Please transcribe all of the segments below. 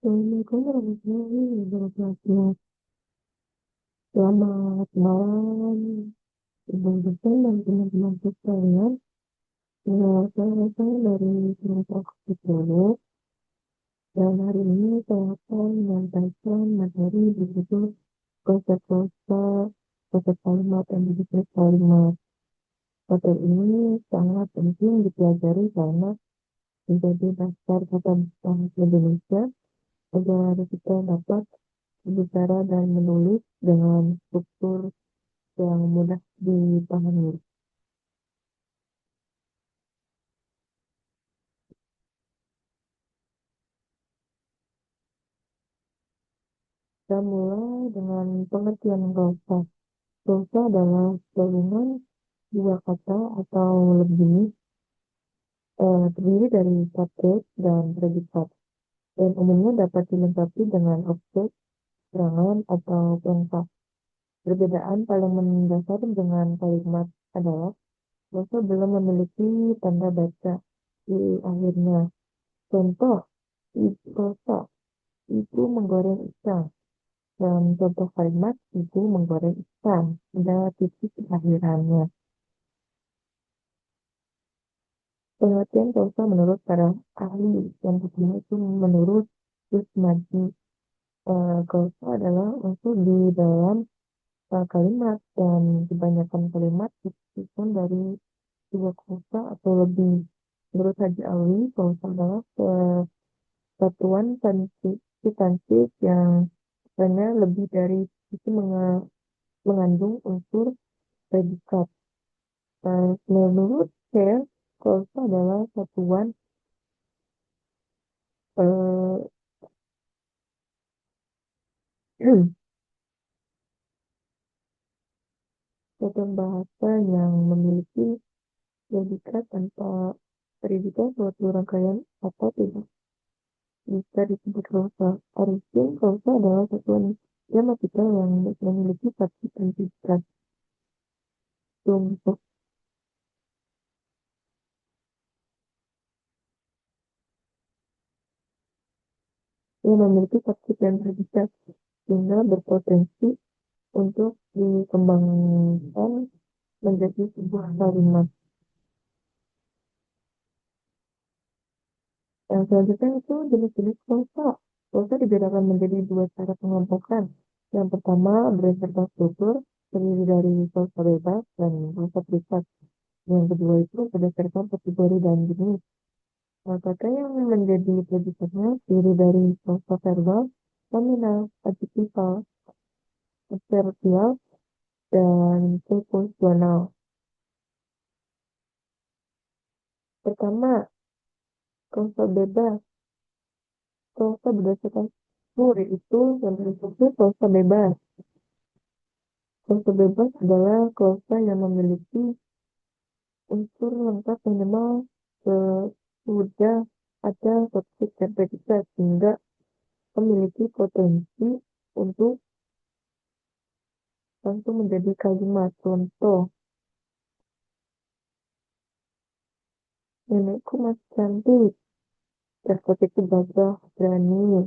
Assalamualaikum warahmatullahi wabarakatuh. Selamat malam, Ibu dosen dan teman-teman sekalian. Saya datang dari kelompok psikolog dan hari ini saya akan menyampaikan materi berjudul konsep-konsep, konsep kalimat dan definisi kalimat. Materi ini sangat penting dipelajari karena menjadi dasar kata bahasa Indonesia agar kita dapat berbicara dan menulis dengan struktur yang mudah dipahami. Kita mulai dengan pengertian dosa. Dosa adalah gabungan dua kata atau lebih terdiri dari subjek dan predikat, dan umumnya dapat dilengkapi dengan objek, serangan, atau pelengkap. Perbedaan paling mendasar dengan kalimat adalah dosa belum memiliki tanda baca di akhirnya. Contoh, dosa ibu menggoreng ikan. Dalam contoh kalimat, ibu menggoreng ikan. Ada titik akhirannya. Pengertian dosa menurut para ahli yang pertama itu menurut Kusnadi, dosa adalah unsur di dalam kalimat dan kebanyakan kalimat disusun dari dua kosa atau lebih. Menurut Haji Alwi, dosa adalah satuan substantif yang hanya lebih dari itu mengandung unsur predikat. Menurut saya, kosa adalah satuan eh, satuan bahasa yang memiliki predikat tanpa predikat suatu rangkaian atau tidak bisa disebut kosa. Artinya kosa adalah satuan gramatikal yang memiliki satu predikat. Contoh yang memiliki subjek dan predikat sehingga berpotensi untuk dikembangkan menjadi sebuah kalimat. Yang selanjutnya itu jenis-jenis pulsa. Pulsa dibedakan menjadi dua cara pengelompokan. Yang pertama berdasarkan struktur, terdiri dari pulsa bebas dan pulsa terikat. Yang kedua itu berdasarkan kategori dan jenis. Kata yang menjadi predikatnya terdiri dari pulsa verbal, nominal, adjektifal, adverbial, dan preposisional. Pertama, pulsa bebas. Pulsa berdasarkan struktur itu yang disebut pulsa bebas. Pulsa bebas adalah pulsa yang memiliki unsur lengkap minimal sesudah ada subjek dan predikat sehingga memiliki potensi untuk langsung menjadi kalimat. Contoh, nenekku masih cantik, itu gagah, berani.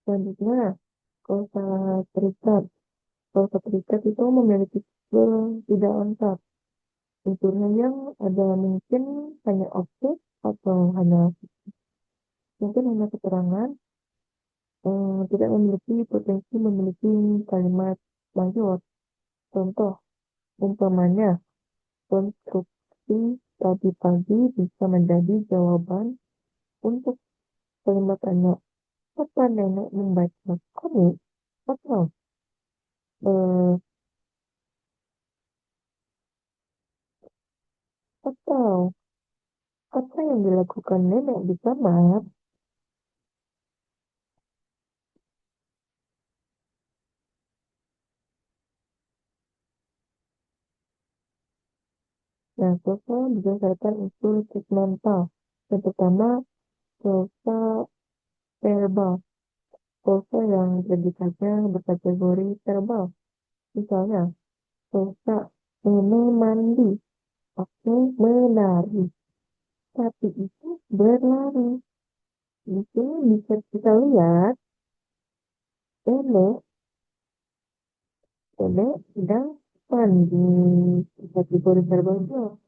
Selanjutnya, pulsa terikat. Pulsa terikat itu memiliki tidak lengkap. Unsurnya yang ada mungkin hanya objek atau mungkin hanya keterangan, tidak memiliki potensi memiliki kalimat mayor. Contoh, umpamanya, konstruksi tadi pagi bisa menjadi jawaban untuk kalimat tanya. Apa nenek membaca komik? Atau eh, atau apa yang dilakukan nenek di kamar? Nah, sosial berdasarkan unsur segmental. Yang pertama, sosial verbal. Pulsa yang predikatnya berkategori verbal. Misalnya, pulsa ini mandi, aku menari, tapi itu berlari. Di sini bisa kita lihat ini sedang mandi kategori verbal juga.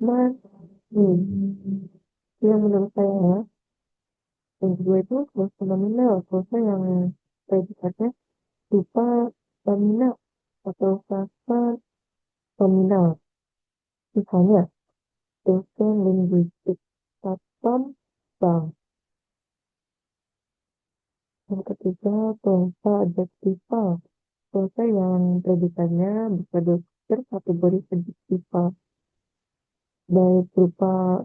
Mandi. Yang menurut saya ya, yang kedua itu pulsa nominal, pulsa yang predikatnya berupa nominal atau kata nominal. Misalnya, dosen linguistik, satpam bank. Yang ketiga, pulsa adjektifal, pulsa yang predikatnya berkategori adjektifal, baik berupa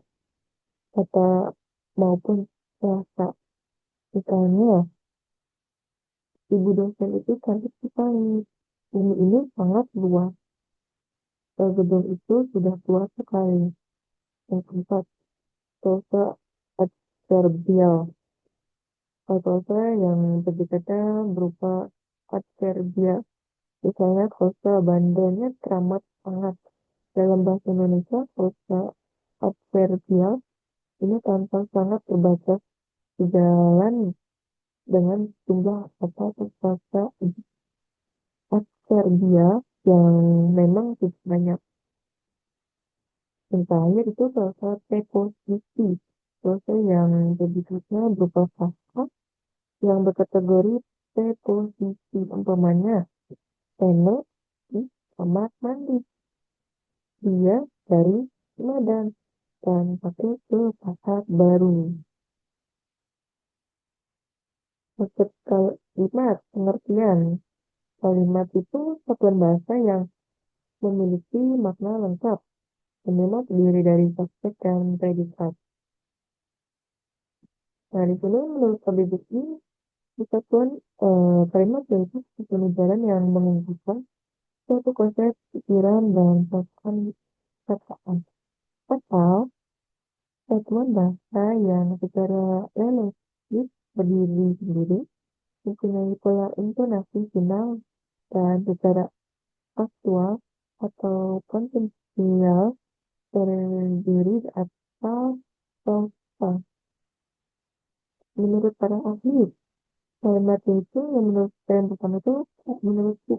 kata maupun rasa. Misalnya, ibu dosen itu cantik sekali. Bumi ini sangat luas. Gedung itu sudah tua sekali. Yang keempat, pulsa adverbial, pulsa yang predikatnya berupa adverbial. Misalnya, pulsa bandelnya teramat sangat. Dalam bahasa Indonesia, pulsa adverbial ini tanpa sangat terbaca sejalan dengan jumlah kata terbaca adverbial yang memang cukup banyak. Yang terakhir itu pulsa preposisi, pulsa yang predikatnya berupa kata yang berkategori preposisi. Umpamanya, Rene di kamar mandi, dia dari Medan dan pakai ke pasar baru. Maksud kalimat, pengertian kalimat itu satuan bahasa yang memiliki makna lengkap dan memang terdiri dari subjek dan predikat. Nah, di sini menurut KBBI, kesatuan kalimat yaitu satuan jalan yang mengumpulkan suatu konsep pikiran dan perkataan atau satuan bahasa yang secara relatif berdiri sendiri, mempunyai pola intonasi final, dan secara aktual atau konseptual terdiri atas sofa. Menurut para ahli, kalimat itu yang menurut saya yang pertama itu menurutku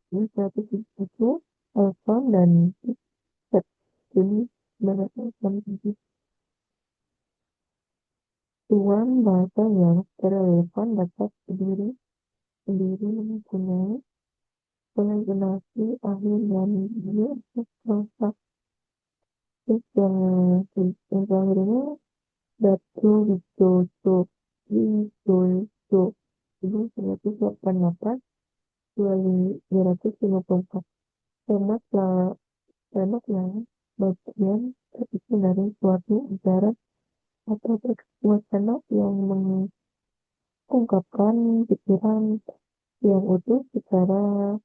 ini satu itu telepon dan chat. Jadi bahasa tuan bahasa yang secara relevan dapat sendiri mempunyai koordinasi akhir dan dia selesai. Terus yang terakhir ini Datu Widodo Widodo itu 188 254 temat yang bagian terkecil dari suatu acara atau wacana yang mengungkapkan pikiran yang utuh secara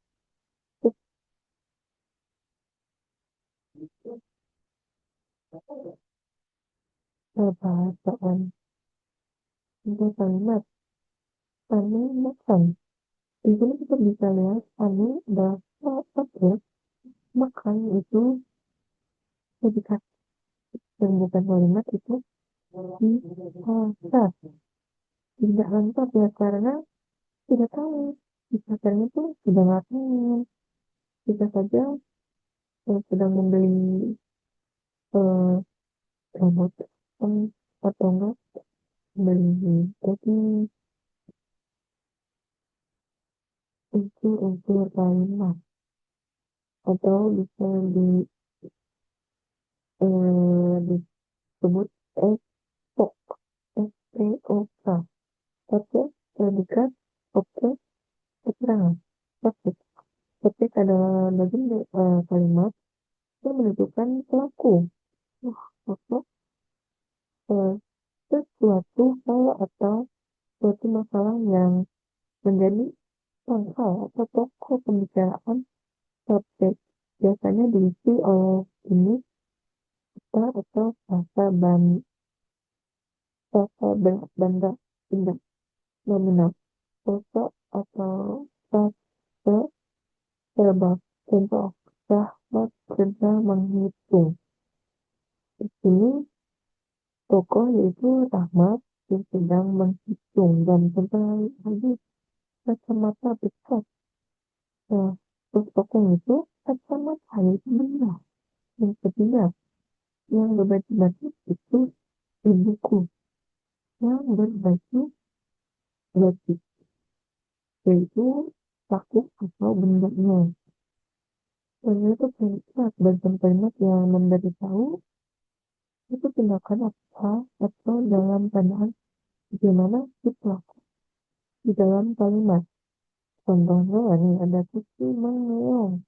kebahasaan. Untuk kalimat aneh makan. Di sini kita bisa lihat aneh adalah apa? Makan itu predikat dan bukan kalimat itu bisa tidak lengkap ya karena tidak tahu bisa karena itu sudah ngapain, bisa saja sedang membeli eh, rambut atau enggak membeli daging. Itu unsur kalimat atau bisa disebut SPOK, SPOK, subjek, predikat, objek, keterangan. Subjek adalah bagian kalimat yang menentukan pelaku. Maksud sesuatu hal atau suatu masalah yang menjadi pangkal atau pokok pembicaraan. Subjek biasanya diisi oleh ini kata atau bahasa benda benda. nominal, prosa atau frase verbal. Contoh, Rahmat sedang menghitung. Di sini tokoh yaitu Rahmat yang sedang menghitung dan contoh lagi kacamata besar. Nah, terus tokoh itu kacamata itu benar. Yang ketiga, yang berbaju batik itu ibuku yang berbaju batik, yaitu saku atau bendanya. Dan itu kalimat bagian kalimat yang memberitahu itu tindakan apa atau dalam keadaan bagaimana si pelaku di dalam kalimat. Contohnya nih ada Tuti mengeong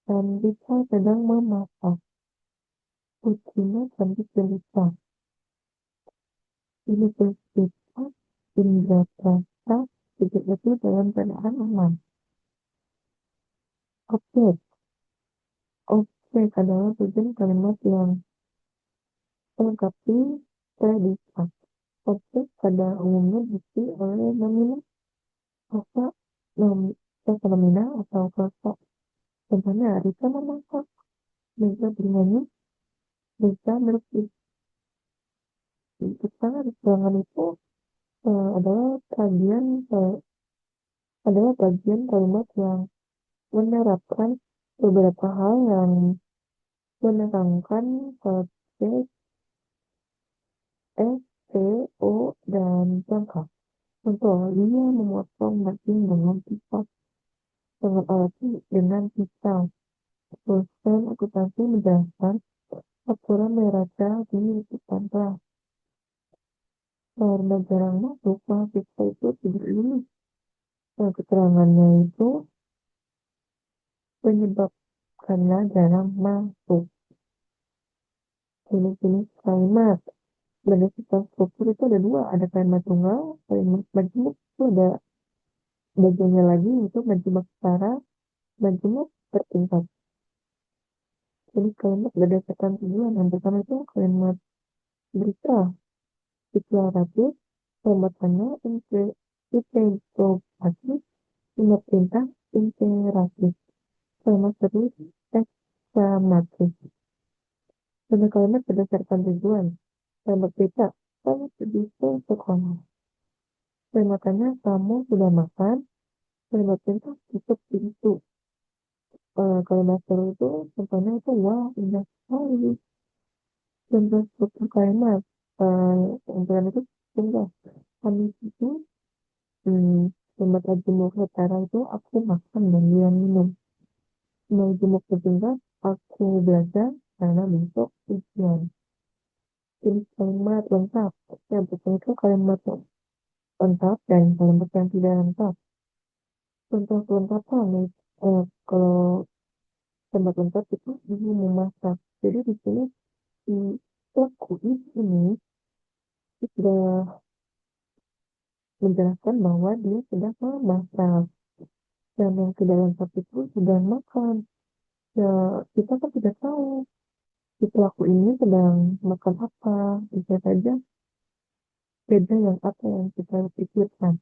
dan Rita sedang memasak. Putrinya cantik jelita. Universitas Indraprasta juga itu dalam keadaan aman. Objek. Objek adalah bagian kalimat yang melengkapi predikat. Objek pada umumnya diisi oleh nominal, kata, fenomena atau kata. Contohnya, Rita memasak, Rita bernyanyi, Rita bersih. Keterangan keterangan itu adalah bagian kalimat yang menerapkan beberapa hal yang menerangkan subjek, S, T, O, dan jangka. Contoh, dia memotong daging dengan pisau, dengan pisau. Dosen akuntansi menjelaskan aturan neraca di depan kelas. Karena jarang masuk, mahasiswa itu tidak lulus. Nah, keterangannya itu menyebabkannya jarang masuk. Jenis-jenis kalimat. Berdasarkan struktur itu ada dua, ada kalimat tunggal, kalimat majemuk itu ada bagiannya lagi, itu majemuk setara, majemuk bertingkat. Jenis kalimat berdasarkan tujuan. Yang pertama itu kalimat berita, deklaratif, kalimat tanya, interrogatif, kalimat perintah, imperatif, kalimat terus, eksklamatif. Contoh kalimat berdasarkan tujuan. Kalimat berita, saya pergi ke sekolah. Kalimat tanya, kamu sudah makan? Kalimat perintah, tutup pintu. Kalimat seru itu, contohnya itu, wah, indah sekali. Contoh struktur kalimat, yang pertama itu, contoh. Kami itu, kalimat jemuk utara itu, aku makan dan dia minum. Mau jemuk bertingkat, aku belajar karena besok ujian. Jenis kalimat lengkap. Yang pertama itu kalimat lengkap dan kalimat yang tidak lengkap. Contoh kelengkapan, kalau kalimat lengkap itu ibu memasak. Jadi di sini si pelaku ini sudah menjelaskan bahwa dia sedang memasak. Dan yang tidak lengkap itu sedang makan. Ya, kita kan tidak tahu si pelaku ini sedang makan apa. Bisa saja beda yang apa yang kita pikirkan.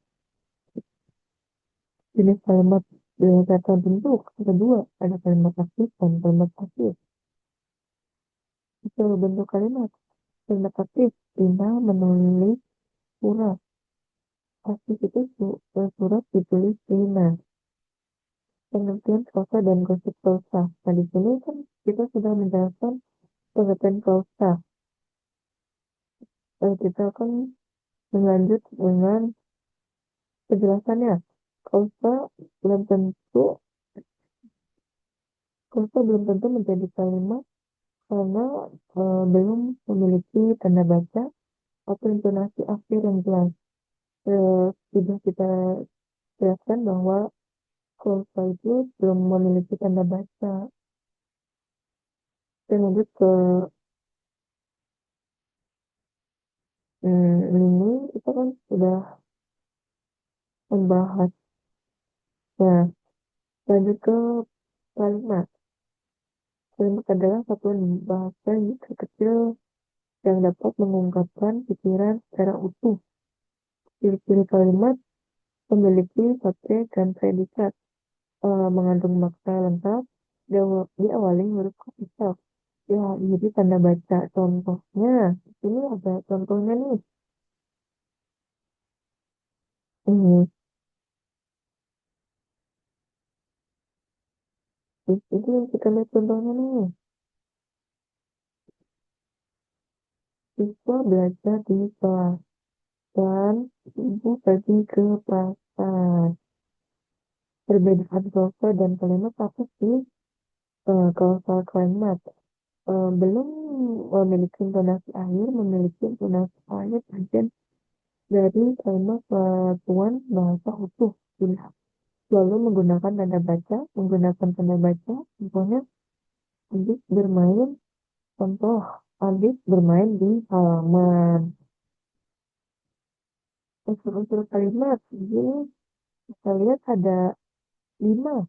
Jenis kalimat berdasarkan bentuk ada dua, ada kalimat aktif dan kalimat pasif. Itu bentuk kalimat. Kalimat aktif, Rina menulis surat. Pasif itu surat ditulis Rina. Pengertian klausa dan konsep klausa. Nah, di sini kan kita sudah menjelaskan pengertian klausa. Kita akan melanjut dengan penjelasannya. Klausa belum tentu klausa belum tentu menjadi kalimat karena belum memiliki tanda baca atau intonasi akhir yang jelas. Sudah kita jelaskan bahwa klausa itu belum memiliki tanda baca. Dan lanjut ke ini, kita kan sudah membahas. Nah, lanjut ke kalimat. Kalimat adalah satuan bahasa yang terkecil yang dapat mengungkapkan pikiran secara utuh. Ciri-ciri kalimat memiliki subjek dan predikat, mengandung makna lengkap, diawali huruf kapital. Ya, jadi tanda baca. Contohnya, ini ada contohnya nih. Ini, ini yang kita lihat contohnya nih. Siswa belajar di kelas dan ibu pergi ke pasar. Perbedaan klausa dan kalimat apa sih? Klausa kalimat belum memiliki intonasi akhir, memiliki intonasi akhir bagian dari kalimat satuan bahasa utuh. Tidak. Lalu menggunakan tanda baca, contohnya Adit bermain, contoh Adit bermain di halaman. Unsur-unsur kalimat ini kita lihat ada 5: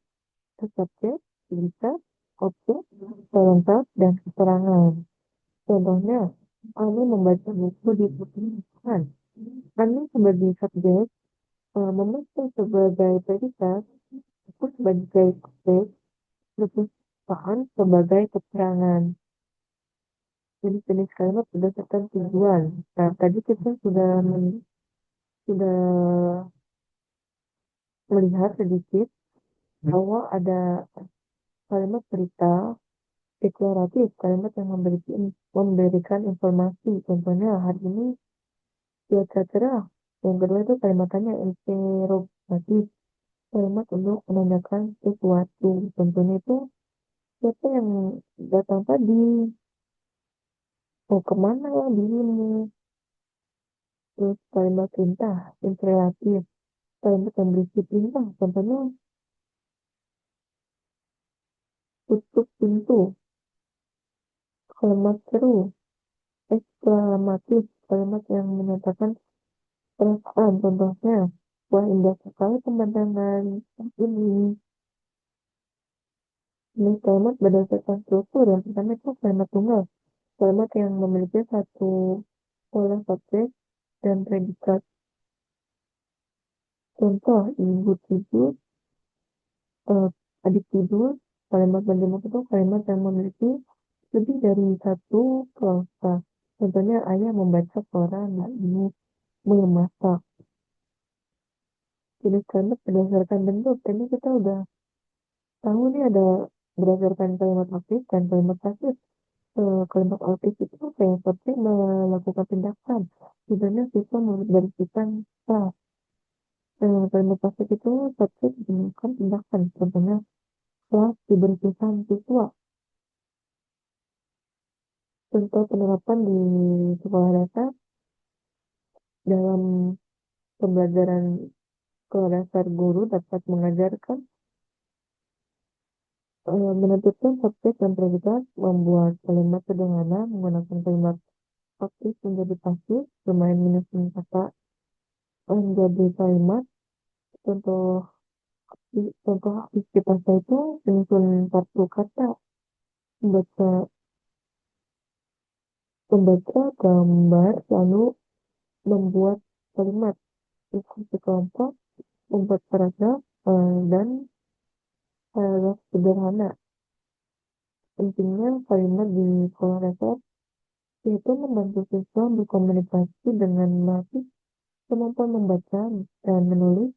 subjek, berita, objek, pelengkap, dan keterangan. Contohnya, Ani membaca buku di perpustakaan. Ani sebagai subjek, memesan sebagai predikat, buku sebagai objek, perpustakaan sebagai keterangan. Jadi jenis kalimat berdasarkan tujuan. Nah, tadi kita sudah melihat sedikit bahwa ada kalimat berita deklaratif, kalimat yang memberikan informasi. Contohnya hari ini cuaca cerah. Yang kedua itu kalimat tanya interrogatif, kalimat untuk menanyakan sesuatu. Contohnya itu siapa yang datang tadi, mau kemana dirimu. Terus kalimat perintah, imperatif, kalimat yang berisi perintah. Contohnya tutup pintu. Kalimat seru, eksklamatif, kalimat yang menyatakan perasaan. Contohnya, wah indah sekali pemandangan ini. Ini kalimat berdasarkan struktur. Yang pertama itu kalimat tunggal. Kalimat yang memiliki satu pola subjek dan predikat. Contoh, ibu tidur, eh, adik tidur. Kalimat penjemuk itu kalimat yang memiliki lebih dari satu klausa. Contohnya, ayah membaca koran, dan ibu memasak. Jenis kalimat berdasarkan bentuk. Ini kita udah tahu nih ada berdasarkan kalimat aktif dan kalimat pasif. Kalimat aktif itu kayak seperti melakukan tindakan. Misalnya siswa membersihkan tas. Kalimat pasif itu seperti melakukan tindakan. Contohnya kelas dibersihkan siswa. Contoh penerapan di sekolah dasar dalam pembelajaran sekolah dasar, guru dapat mengajarkan menentukan subjek dan predikat, membuat kalimat sederhana menggunakan kalimat aktif menjadi pasif, bermain minus kata menjadi kalimat. Contoh contoh aktivitasnya itu menyusun kartu kata, membaca membaca gambar, lalu membuat kalimat, diskusi kelompok, membuat paragraf, dan paragraf sederhana. Pentingnya kalimat di sekolah dasar yaitu membantu siswa berkomunikasi dengan melatih kemampuan membaca dan menulis,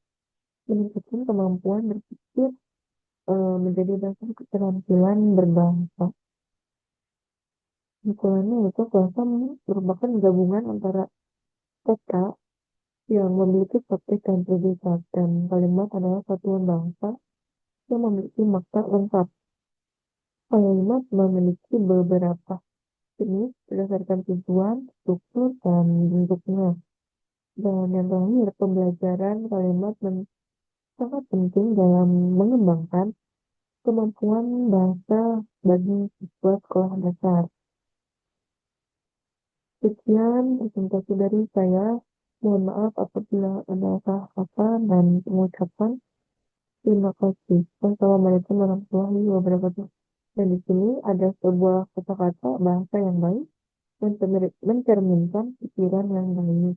meningkatkan kemampuan berpikir, menjadi dasar keterampilan berbahasa. Kesimpulannya itu bahasa merupakan gabungan antara kata yang memiliki subjek dan predikat, dan kalimat adalah satuan bahasa yang memiliki makna lengkap. Kalimat memiliki beberapa jenis berdasarkan tujuan, struktur, dan bentuknya. Dan yang terakhir, pembelajaran kalimat sangat penting dalam mengembangkan kemampuan bahasa bagi siswa sekolah dasar. Sekian presentasi dari saya. Mohon maaf apabila ada salah kata dan pengucapan. Terima kasih. Wassalamualaikum warahmatullahi wabarakatuh. Dan di sini ada sebuah kata-kata bahasa yang baik mencerminkan pikiran yang baik.